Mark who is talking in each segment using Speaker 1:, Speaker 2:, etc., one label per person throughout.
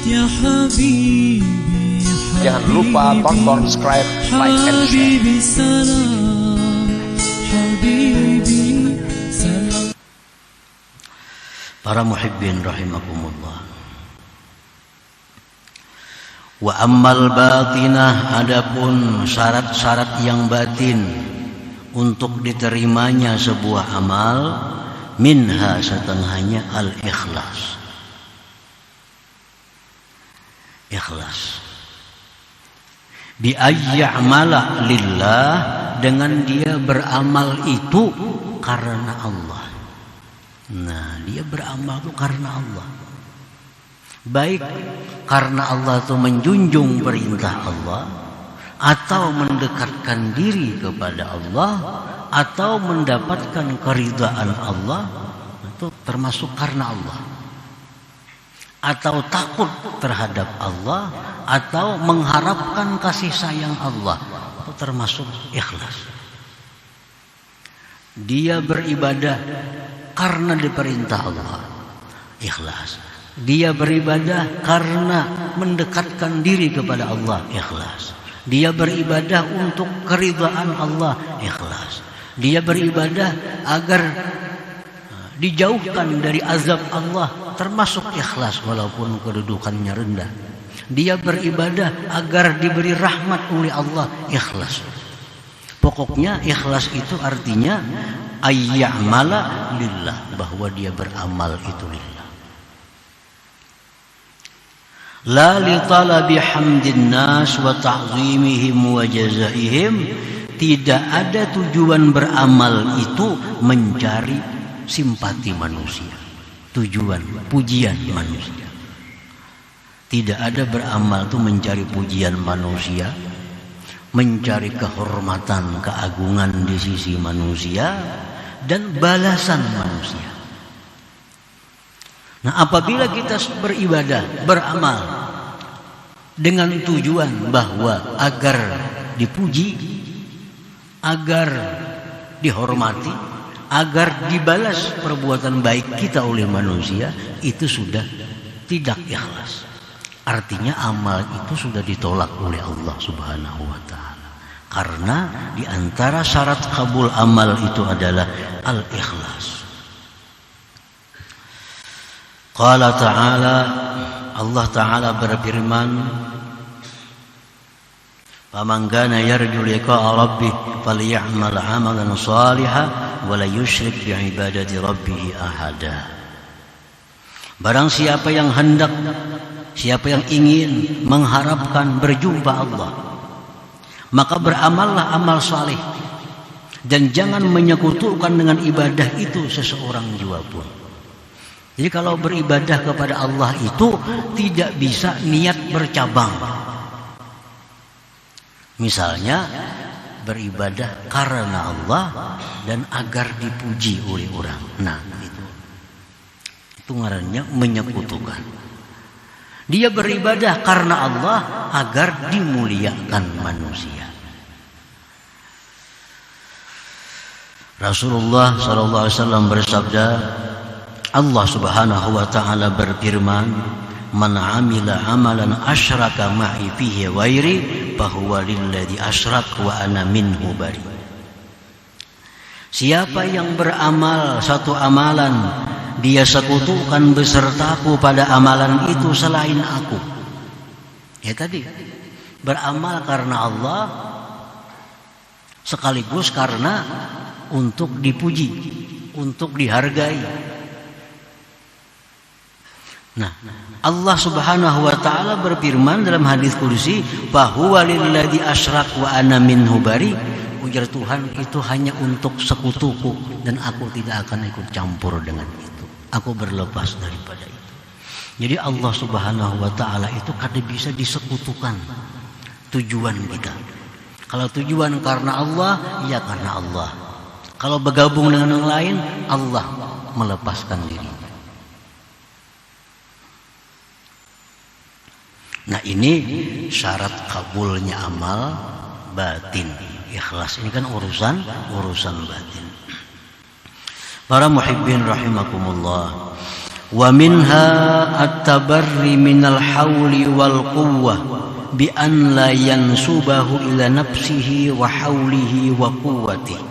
Speaker 1: يا حبيبي
Speaker 2: Jangan lupa tonton, subscribe, like, and share.
Speaker 1: حبيبي سلام حبيبي سلام.
Speaker 3: Para muhibbin rahimakumullah. Wa ammal batinah, adapun syarat-syarat yang batin untuk diterimanya sebuah amal, minha setengahnya al-ikhlas. Ikhlas. Bi ayya'mala lillah, dengan dia beramal itu karena Allah. Nah, dia beramal itu karena Allah. Baik karena Allah itu menjunjung perintah Allah, atau mendekatkan diri kepada Allah, atau mendapatkan keridhaan Allah, itu termasuk karena Allah. Atau takut terhadap Allah, atau mengharapkan kasih sayang Allah, itu termasuk ikhlas. Dia beribadah karena diperintah Allah, ikhlas. Dia beribadah karena mendekatkan diri kepada Allah, ikhlas. Dia beribadah untuk keridhaan Allah, ikhlas. Dia beribadah agar dijauhkan dari azab Allah, termasuk ikhlas walaupun kedudukannya rendah. Dia beribadah agar diberi rahmat oleh Allah, ikhlas. Pokoknya ikhlas itu artinya ayya'mala lillah, bahwa dia beramal itu lillah. La li talabi hamdin nas wa ta'zimihim wa jazaihim, tidak ada tujuan beramal itu mencari simpati manusia, tujuan pujian manusia. Tidak ada beramal itu mencari pujian manusia, mencari kehormatan, keagungan di sisi manusia, dan balasan manusia. Nah, apabila kita beribadah, beramal dengan tujuan bahwa agar dipuji, agar dihormati, agar dibalas perbuatan baik kita oleh manusia, itu sudah tidak ikhlas. Artinya amal itu sudah ditolak oleh Allah Subhanahu wa ta'ala. Karena di antara syarat kabul amal itu adalah al-ikhlas. Qala ta'ala, Allah Ta'ala berfirman, "Faman kana yarju liqa'a rabbih falya'mal 'amalan shalihan wa la yusyrik bi ibadati rabbih ahada." Barang siapa yang hendak, siapa yang ingin mengharapkan berjumpa Allah, maka beramallah amal saleh, dan jangan menyekutukan dengan ibadah itu seseorang jua pun. Jadi kalau beribadah kepada Allah itu tidak bisa niat bercabang. Misalnya beribadah karena Allah dan agar dipuji oleh orang. Nah, itu ngarannya menyekutukan. Dia beribadah karena Allah agar dimuliakan manusia. Rasulullah SAW bersabda, Allah Subhanahu wa ta'ala berfirman, "Man 'amila 'amalan asyraka ma'i fihi ghairi fahuwa lilladzi asyrak wa ana minhu bari." Siapa yang beramal satu amalan, dia sekutukan besertaku pada amalan itu selain aku. Ya tadi, beramal karena Allah sekaligus karena untuk dipuji, untuk dihargai. Nah, Allah Subhanahu wa ta'ala berfirman dalam hadis qudsi, "Fahuwa lilladzi asyrak wa ana minhu bari." Ujar Tuhan, itu hanya untuk sekutuku dan aku tidak akan ikut campur dengan itu. Aku berlepas daripada itu. Jadi Allah Subhanahu wa ta'ala itu kada bisa disekutukan tujuan kita. Kalau tujuan karena Allah, ya karena Allah. Kalau bergabung dengan yang lain, Allah melepaskan diri. Nah, ini syarat kabulnya amal batin. Ikhlas ini kan urusan batin. Para muhibbin rahimakumullah. Wa minha at-tabarri minal hawli wal quwwah bi an la yansubahu ila nafsihi wa hawlihi wa quwwatihi.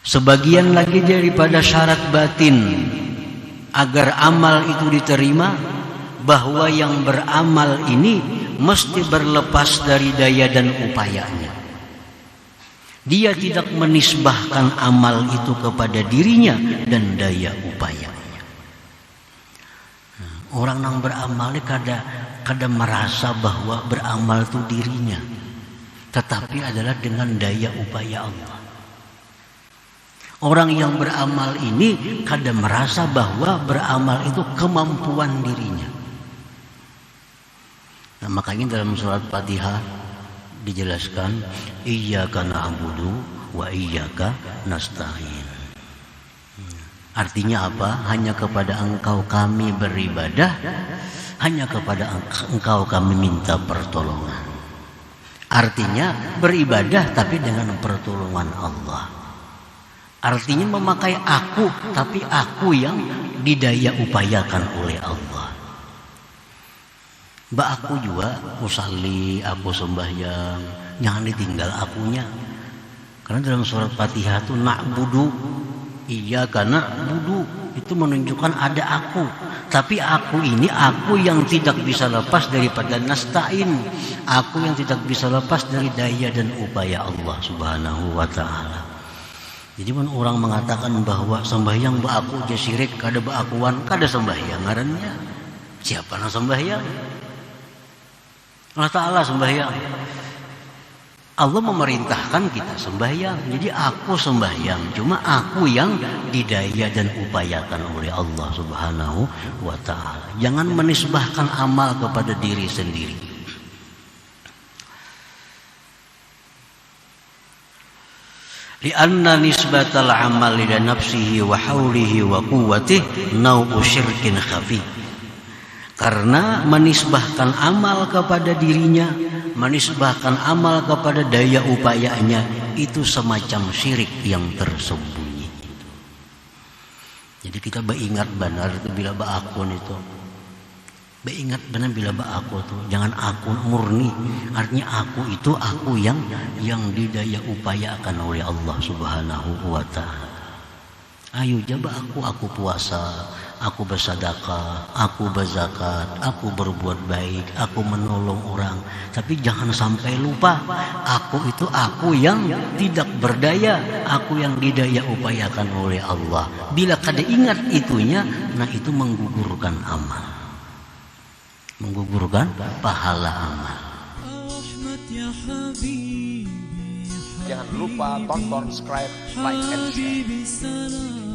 Speaker 3: Sebagian lagi daripada syarat batin agar amal itu diterima, bahwa yang beramal ini mesti berlepas dari daya dan upayanya. Dia tidak menisbahkan amal itu kepada dirinya dan daya upayanya. Orang yang beramal kadang merasa bahwa beramal itu dirinya, tetapi adalah dengan daya upaya Allah. Orang yang beramal ini kadang merasa bahwa beramal itu kemampuan dirinya. Nah, makanya dalam surat Fatihah dijelaskan iyyaka na'budu wa iyyaka nasta'in. Artinya apa? Hanya kepada Engkau kami beribadah, hanya kepada Engkau kami minta pertolongan. Artinya beribadah tapi dengan pertolongan Allah. Artinya memakai aku, tapi aku yang didaya upayakan oleh Allah. Mbak aku juga musalli, aku sembahyang, jangan ditinggal akunya. Karena dalam surat Fatihah itu na'budu, iyyaka na'budu, itu menunjukkan ada aku. Tapi aku ini aku yang tidak bisa lepas daripada nasta'in, aku yang tidak bisa lepas dari daya dan upaya Allah Subhanahu wa ta'ala. Jadi orang mengatakan bahwa sembahyang mbak aku aja syirik, kada mbak akuan, kada sembahyang ngarannya. Siapa yang sembahyang? Allah Ta'ala sembahyang. Allah memerintahkan kita sembahyang. Jadi aku sembahyang, cuma aku yang didaya dan upayakan oleh Allah Subhanahu wa ta'ala. Jangan menisbahkan amal kepada diri sendiri. Lianna nisbatal amal ila nafsihi wa haulihi wa quwwatihi nau'u syirkin khafi. Karena menisbahkan amal kepada dirinya, menisbahkan amal kepada daya upayanya, itu semacam syirik yang tersembunyi. Jadi kita beringat benar itu bila bakun itu. Beringat benar bila bakun itu. Jangan aku murni. Artinya aku itu aku yang didaya upayakan oleh Allah Subhanahu wa ta'ala. Ayo coba aku puasa, aku bersedekah, aku berzakat, aku berbuat baik, aku menolong orang. Tapi jangan sampai lupa, aku itu aku yang tidak berdaya, aku yang didaya upayakan oleh Allah. Bila kada ingat itunya, nah itu menggugurkan amal, menggugurkan pahala amal.
Speaker 2: Jangan lupa tonton, subscribe, like, and share.